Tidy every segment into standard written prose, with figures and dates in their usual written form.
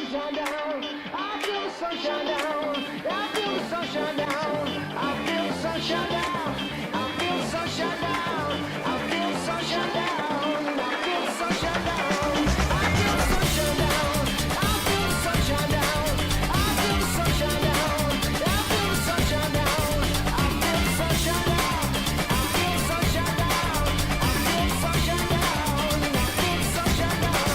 sunshine down. I feel the sunshine down. I feel the sunshine down. I feel the sunshine down. I feel the sunshine down. I feel the sunshine down. I feel the sunshine down. I feel the sunshine down. I feel the sunshine down. I feel the sunshine down. I feel the sunshine down. I feel the sunshine down. I feel the sunshine down. I feel the sunshine down. I feel the sunshine down.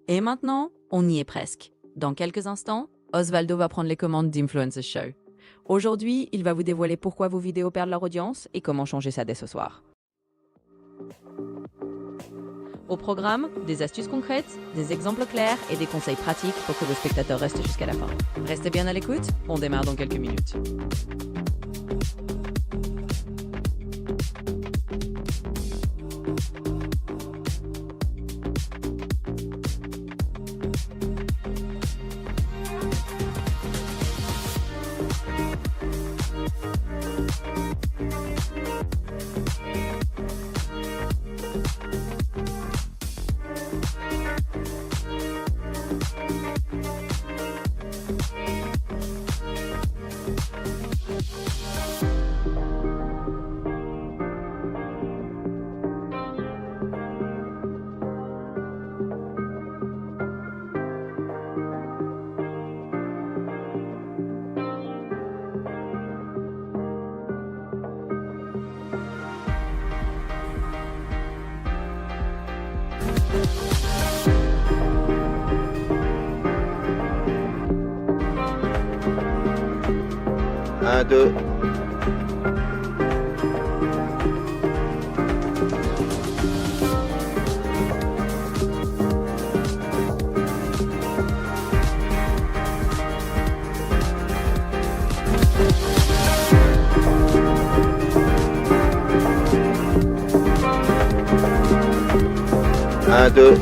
Et maintenant, on y est presque. Dans quelques instants, Osvaldo va prendre les commandes d'Influencer Show. Aujourd'hui, il va vous dévoiler pourquoi vos vidéos perdent leur audience et comment changer ça dès ce soir. Au programme, des astuces concrètes, des exemples clairs et des conseils pratiques pour que vos spectateurs restent jusqu'à la fin. Restez bien à l'écoute, on démarre dans quelques minutes. Un, deux. Un, deux.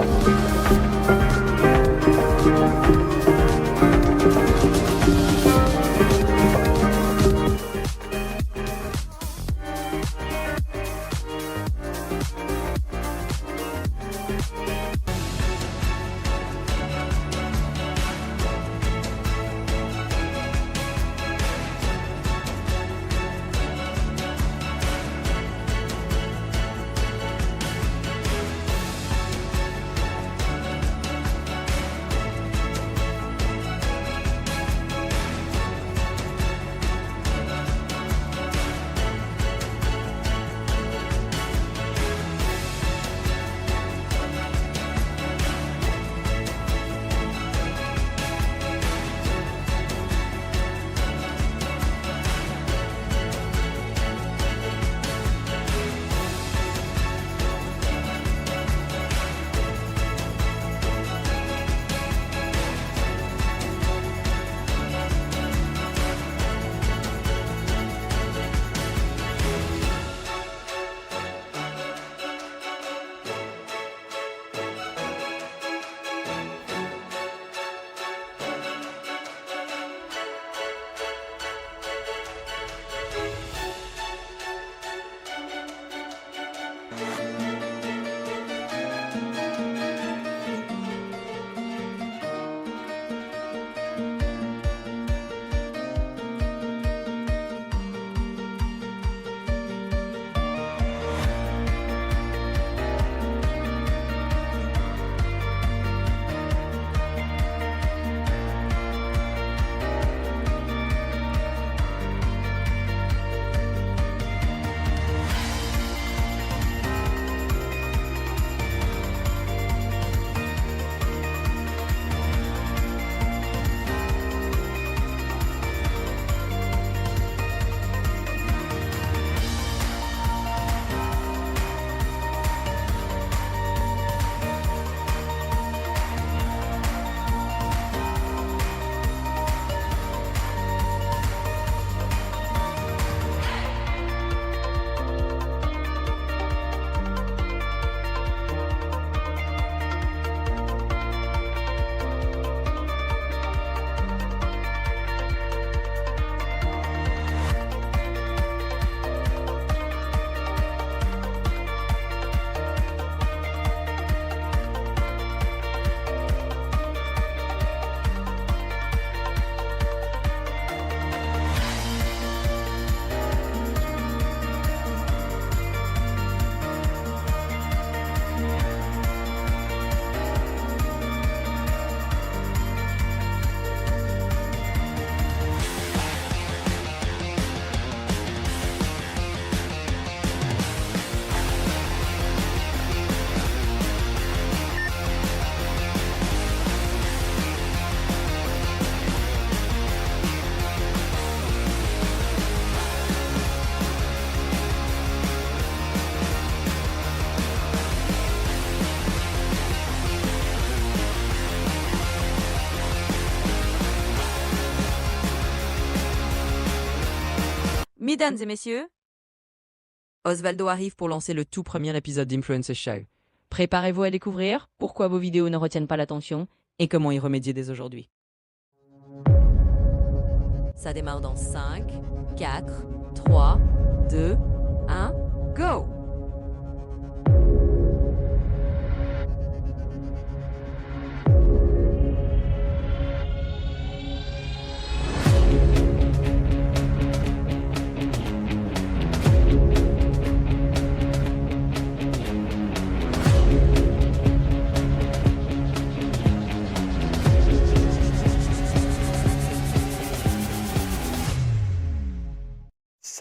Mesdames et messieurs, Osvaldo arrive pour lancer le tout premier épisode d'Influencer Show. Préparez-vous à découvrir pourquoi vos vidéos ne retiennent pas l'attention et comment y remédier dès aujourd'hui. Ça démarre dans 5, 4, 3, 2, 1, go!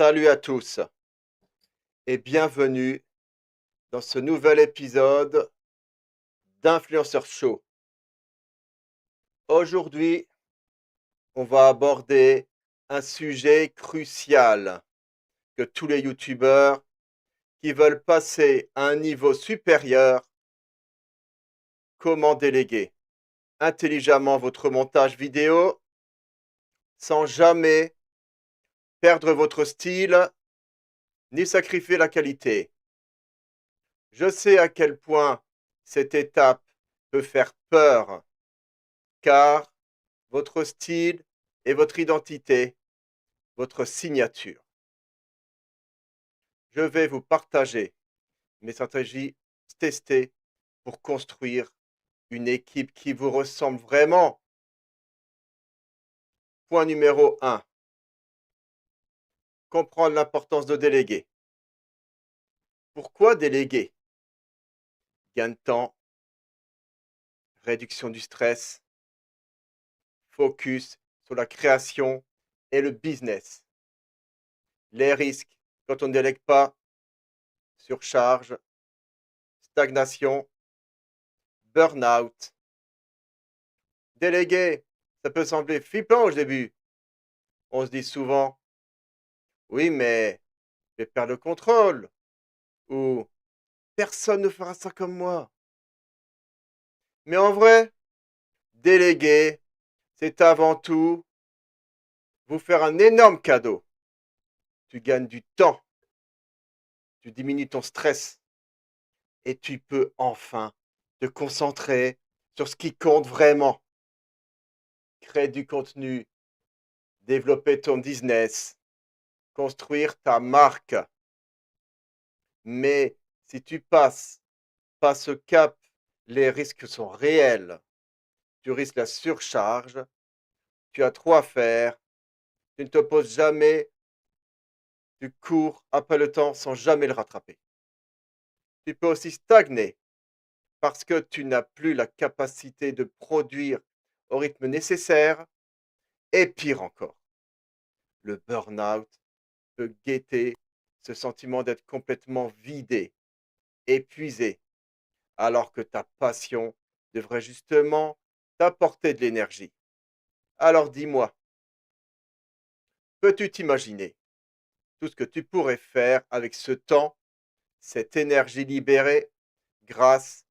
Salut à tous et bienvenue dans ce nouvel épisode d'Influenceur Show. Aujourd'hui, on va aborder un sujet crucial que tous les youtubeurs qui veulent passer à un niveau supérieur, comment déléguer intelligemment votre montage vidéo sans jamais perdre votre style ni sacrifier la qualité. Je sais à quel point cette étape peut faire peur, car votre style est votre identité, votre signature. Je vais vous partager mes stratégies testées pour construire une équipe qui vous ressemble vraiment. Point numéro 1. Comprendre l'importance de déléguer. Pourquoi déléguer? Gain de temps, réduction du stress, focus sur la création et le business. Les risques quand on ne délègue pas: surcharge, stagnation, burn-out. Déléguer, ça peut sembler flippant au début. On se dit souvent: oui, mais je vais perdre le contrôle, ou personne ne fera ça comme moi. Mais en vrai, déléguer, c'est avant tout vous faire un énorme cadeau. Tu gagnes du temps, tu diminues ton stress et tu peux enfin te concentrer sur ce qui compte vraiment. Créer du contenu, développer ton business, construire ta marque. Mais si tu passes pas ce cap, les risques sont réels. Tu risques la surcharge, tu as trop à faire, tu ne te poses jamais, tu cours après le temps sans jamais le rattraper. Tu peux aussi stagner parce que tu n'as plus la capacité de produire au rythme nécessaire. Et pire encore, le burn-out peut guetter, ce sentiment d'être complètement vidé, épuisé, alors que ta passion devrait justement t'apporter de l'énergie. Alors dis-moi, peux-tu t'imaginer tout ce que tu pourrais faire avec ce temps, cette énergie libérée grâce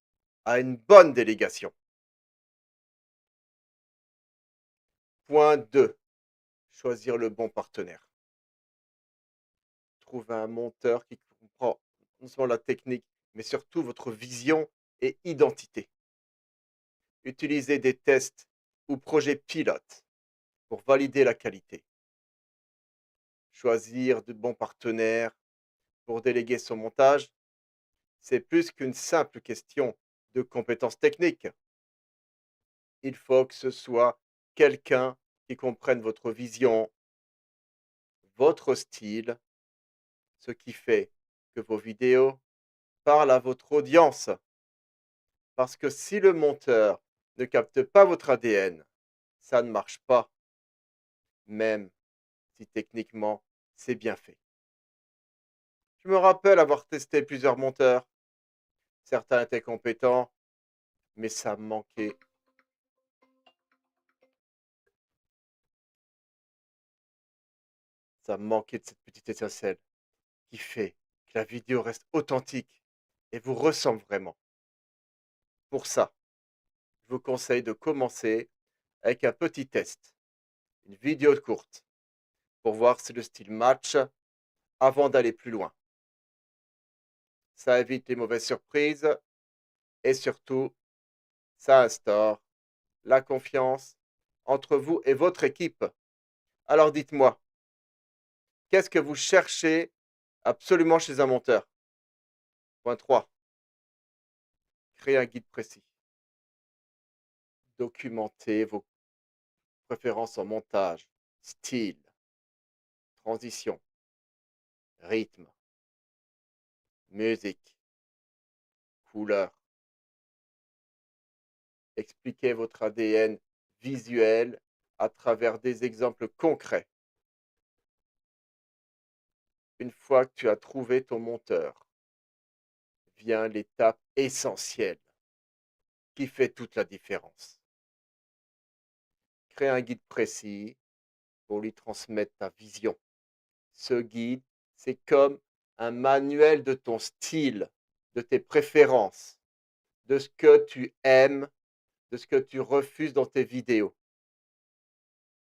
à une bonne délégation? Point 2. Choisir le bon partenaire. Trouver un monteur qui comprend non seulement la technique, mais surtout votre vision et identité. Utilisez des tests ou projets pilotes pour valider la qualité. Choisir de bons partenaires pour déléguer son montage, c'est plus qu'une simple question de compétences techniques. Il faut que ce soit quelqu'un qui comprenne votre vision, votre style, ce qui fait que vos vidéos parlent à votre audience. Parce que si le monteur ne capte pas votre ADN, ça ne marche pas, même si techniquement c'est bien fait. Je me rappelle avoir testé plusieurs monteurs. Certains étaient compétents, mais ça manquait. Ça manquait de cette petite étincelle qui fait que la vidéo reste authentique et vous ressemble vraiment. Pour ça, je vous conseille de commencer avec un petit test, une vidéo courte, pour voir si le style match avant d'aller plus loin. Ça évite les mauvaises surprises et surtout, ça instaure la confiance entre vous et votre équipe. Alors dites-moi, qu'est-ce que vous cherchez absolument chez un monteur? Point 3. Créer un guide précis. Documentez vos préférences en montage, style, transition, rythme, musique, couleur. Expliquez votre ADN visuel à travers des exemples concrets. Une fois que tu as trouvé ton monteur, vient l'étape essentielle. qui fait toute la différence. Crée un guide précis pour lui transmettre ta vision. Ce guide, c'est comme un manuel de ton style, de tes préférences, de ce que tu aimes, de ce que tu refuses dans tes vidéos.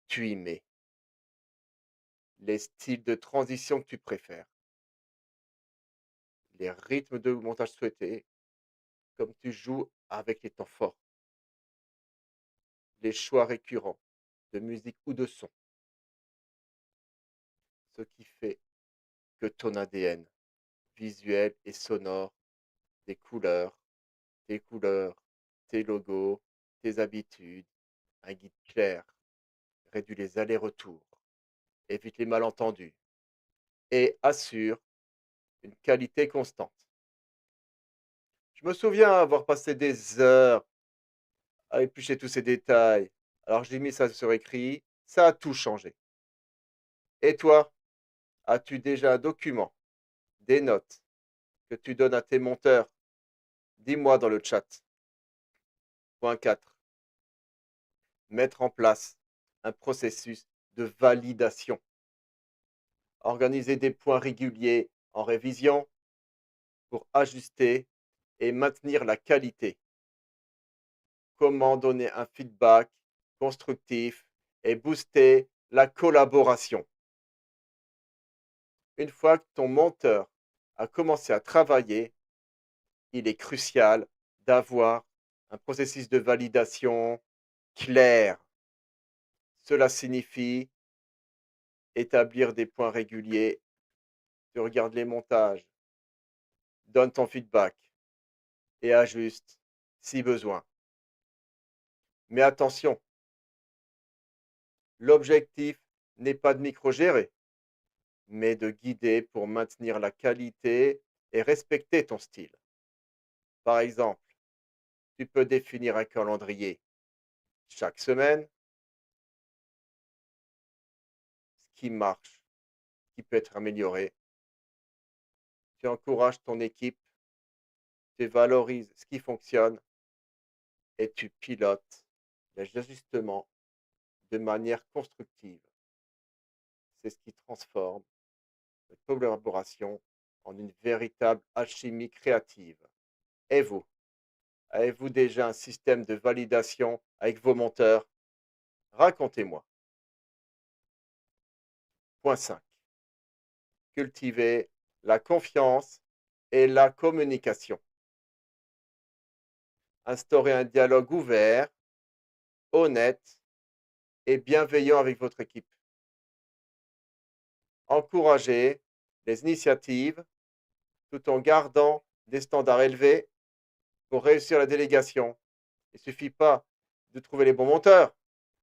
Tu y mets les styles de transition que tu préfères, les rythmes de montage souhaités, comme tu joues avec les temps forts, les choix récurrents de musique ou de son, ce qui fait que ton ADN visuel et sonore, tes couleurs, tes logos, tes habitudes, un guide clair, réduit les allers-retours, évite les malentendus et assure une qualité constante. Je me souviens avoir passé des heures à éplucher tous ces détails. Alors j'ai mis ça sur écrit, ça a tout changé. Et toi, as-tu déjà un document, des notes que tu donnes à tes monteurs? Dis-moi dans le chat. Point 4. Mettre en place un processus de validation. Organiser des points réguliers en révision pour ajuster et maintenir la qualité. Comment donner un feedback constructif et booster la collaboration. Une fois que ton monteur a commencé à travailler, il est crucial d'avoir un processus de validation clair. Cela signifie établir des points réguliers. Tu regardes les montages, donne ton feedback et ajuste si besoin. Mais attention, l'objectif n'est pas de micro-gérer, mais de guider pour maintenir la qualité et respecter ton style. Par exemple, tu peux définir un calendrier chaque semaine, ce qui marche, ce qui peut être amélioré. Tu encourages ton équipe, tu valorises ce qui fonctionne et tu pilotes les ajustements de manière constructive. C'est ce qui transforme la collaboration en une véritable alchimie créative. Et vous, avez-vous déjà un système de validation avec vos monteurs? Racontez-moi. Point 5. Cultiver la confiance et la communication. Instaurez un dialogue ouvert, honnête et bienveillant avec votre équipe. Encouragez les initiatives tout en gardant des standards élevés pour réussir la délégation. Il ne suffit pas de trouver les bons monteurs,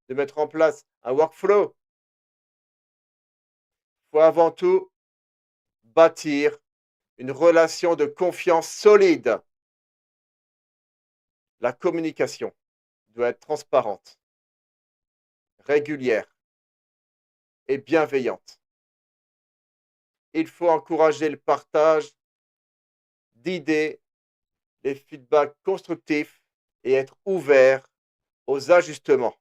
de mettre en place un workflow. Il faut avant tout bâtir une relation de confiance solide. La communication doit être transparente, régulière et bienveillante. Il faut encourager le partage d'idées, les feedbacks constructifs et être ouvert aux ajustements.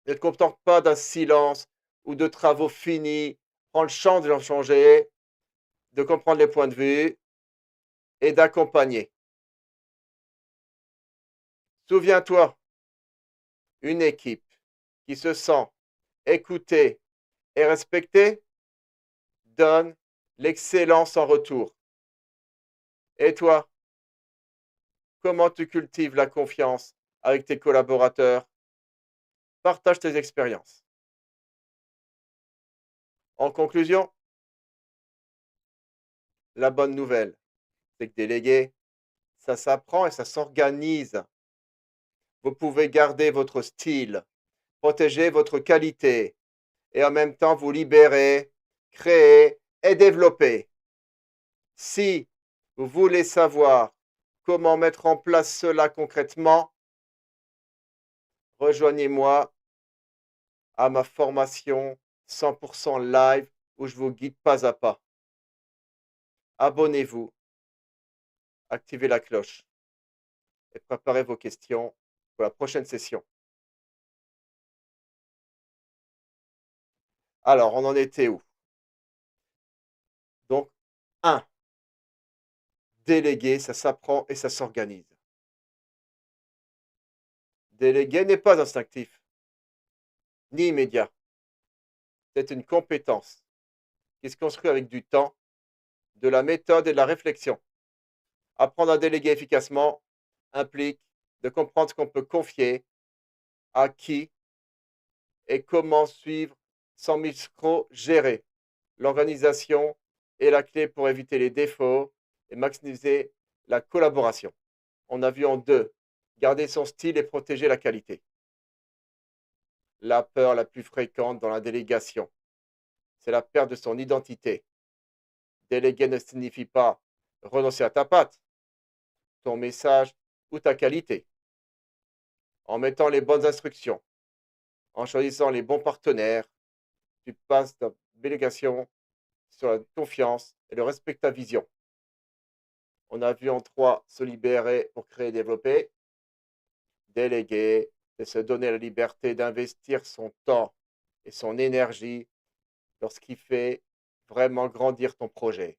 Ne te contente pas d'un silence ou de travaux finis. Prends le champ de changer, de comprendre les points de vue et d'accompagner. Souviens-toi, une équipe qui se sent écoutée et respectée donne l'excellence en retour. Et toi, comment tu cultives la confiance avec tes collaborateurs? Partage tes expériences. En conclusion, la bonne nouvelle, c'est que déléguer, ça s'apprend et ça s'organise. Vous pouvez garder votre style, protéger votre qualité et en même temps vous libérer, créer et développer. Si vous voulez savoir comment mettre en place cela concrètement, rejoignez-moi à ma formation 100% live où je vous guide pas à pas. Abonnez-vous, activez la cloche et préparez vos questions pour la prochaine session. Alors, on en était où? Donc, 1. Déléguer, ça s'apprend et ça s'organise. Déléguer n'est pas instinctif, ni immédiat. C'est une compétence qui se construit avec du temps, de la méthode et de la réflexion. Apprendre à déléguer efficacement implique de comprendre ce qu'on peut confier, à qui et comment suivre sans micro-gérer. L'organisation est la clé pour éviter les défauts et maximiser la collaboration. On a vu en 2, garder son style et protéger la qualité. La peur la plus fréquente dans la délégation, c'est la perte de son identité. Déléguer ne signifie pas renoncer à ta patte, ton message ou ta qualité. En mettant les bonnes instructions, en choisissant les bons partenaires, tu passes ta délégation sur la confiance et le respect de ta vision. On a vu en 3, se libérer pour créer et développer. Déléguer, c'est se donner la liberté d'investir son temps et son énergie lorsqu'il fait vraiment grandir ton projet.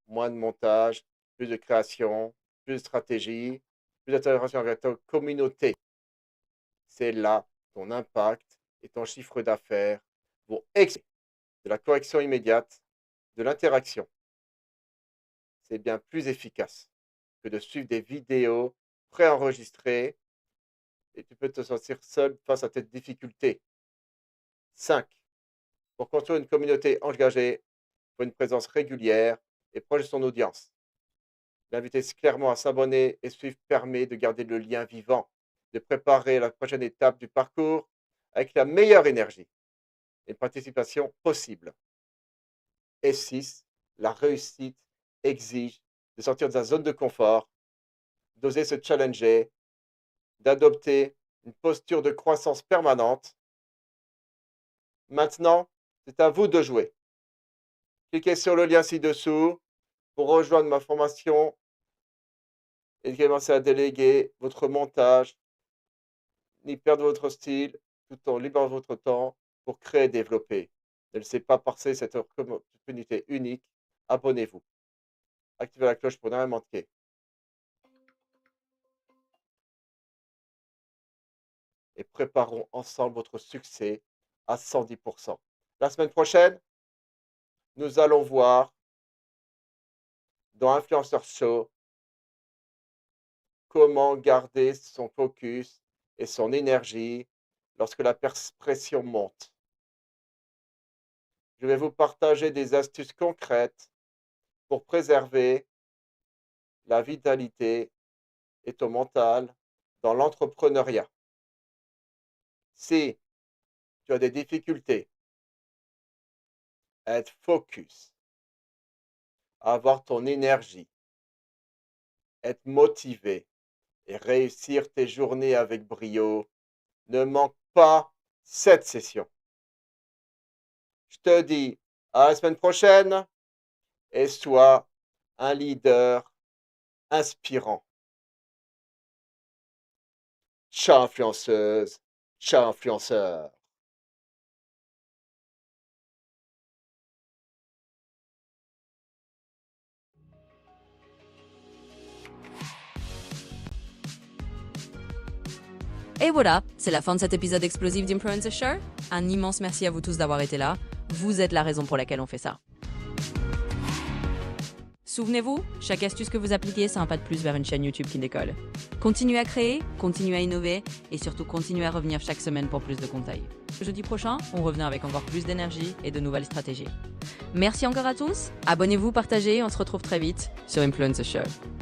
Moins de montage, plus de création, plus de stratégie, plus d'interaction avec ta communauté. C'est là ton impact et ton chiffre d'affaires vont excéder de la correction immédiate, de l'interaction. C'est bien plus efficace que de suivre des vidéos préenregistrées et tu peux te sentir seul face à tes difficultés. 5. Pour construire une communauté engagée, il faut une présence régulière et proche de son audience. L'inviter clairement à s'abonner et suivre permet de garder le lien vivant, de préparer la prochaine étape du parcours avec la meilleure énergie et une participation possible. Et 6. La réussite exige de sortir de sa zone de confort, d'oser se challenger, d'adopter une posture de croissance permanente. Maintenant, c'est à vous de jouer. Cliquez sur le lien ci-dessous pour rejoindre ma formation et commencer à déléguer votre montage, ni perdre votre style, tout en libérant votre temps pour créer et développer. Ne laissez pas passer cette opportunité unique. Abonnez-vous. Activez la cloche pour ne rien manquer. Et préparons ensemble votre succès à 110%. La semaine prochaine, nous allons voir dans Influencer Show comment garder son focus et son énergie lorsque la pression monte. Je vais vous partager des astuces concrètes pour préserver la vitalité et ton mental dans l'entrepreneuriat. Si tu as des difficultés à être focus, à avoir ton énergie, être motivé et réussir tes journées avec brio, ne manque pas cette session. Je te dis à la semaine prochaine et sois un leader inspirant. Ciao influenceuse, ciao influenceur. Et voilà, c'est la fin de cet épisode explosif d'Influencer Show. Un immense merci à vous tous d'avoir été là. Vous êtes la raison pour laquelle on fait ça. Souvenez-vous, chaque astuce que vous appliquez, c'est un pas de plus vers une chaîne YouTube qui décolle. Continuez à créer, continuez à innover et surtout continuez à revenir chaque semaine pour plus de conseils. Jeudi prochain, on revient avec encore plus d'énergie et de nouvelles stratégies. Merci encore à tous, abonnez-vous, partagez, on se retrouve très vite sur Influencer Show.